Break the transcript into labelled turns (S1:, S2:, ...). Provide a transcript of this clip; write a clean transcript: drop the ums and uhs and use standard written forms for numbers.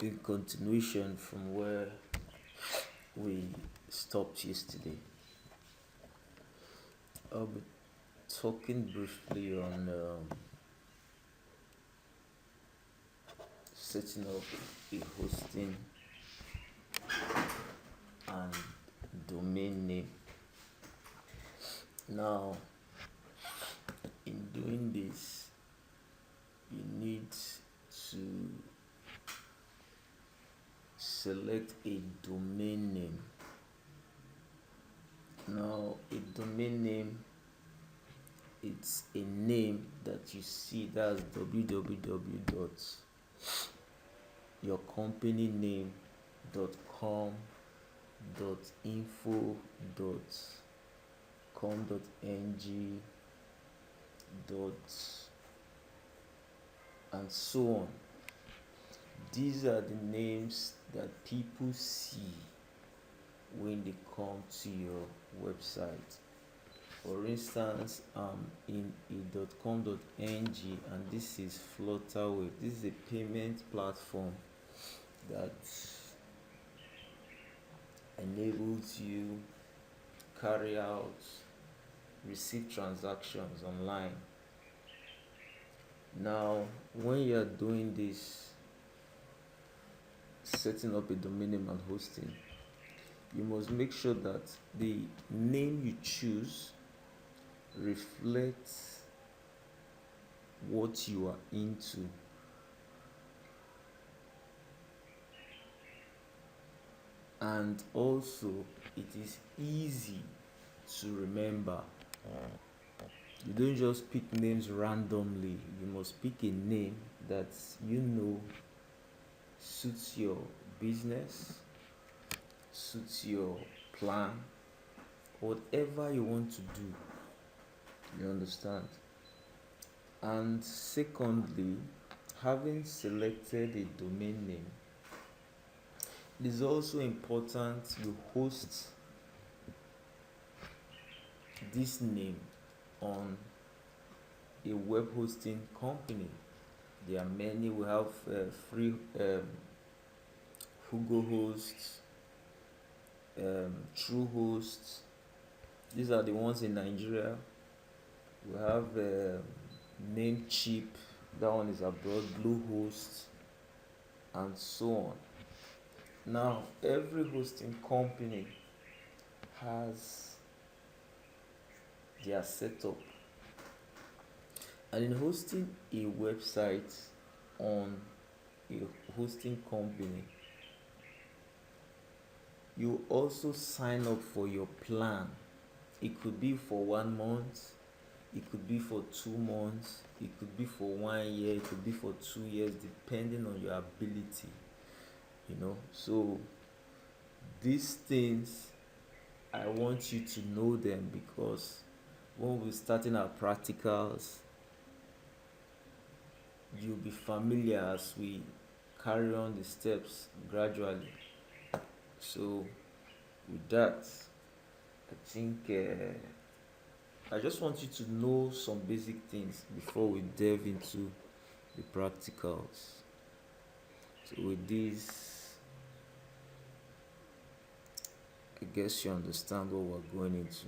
S1: in continuation from where we stopped yesterday. I'll be talking briefly on setting up a hosting and domain name. Now, in doing this, you need to select a domain name. Now, a domain name, it's a name that you see, that's www.yourcompanyname.com, .info, .com.ng, and so on. These are the names that people see when they come to your website. For instance, in a .com.ng, and this is Flutterwave. This is a payment platform that enables you carry out receive transactions online. Now, when you are doing this, setting up a domain name and hosting, you must make sure that the name you choose reflects what you are into. And also, it is easy to remember. You don't just pick names randomly. You must pick a name that suits your business, suits your plan, whatever you want to do. You understand? And secondly, having selected a domain name, it is also important you host this name on a web hosting company. There are many. We have free Hugo hosts, True hosts. These are the ones in Nigeria. We have Namecheap. That one is abroad. Bluehost, and so on. Now, every hosting company has their setup, and in hosting a website on a hosting company, you also sign up for your plan. It could be for 1 month, it could be for 2 months, it could be for 1 year, it could be for 2 years, depending on your ability. So these things, I want you to know them, because when we're starting our practicals, you'll be familiar as we carry on the steps gradually. So with that, I think I just want you to know some basic things before we delve into the practicals. So with this, I guess you understand what we're going into.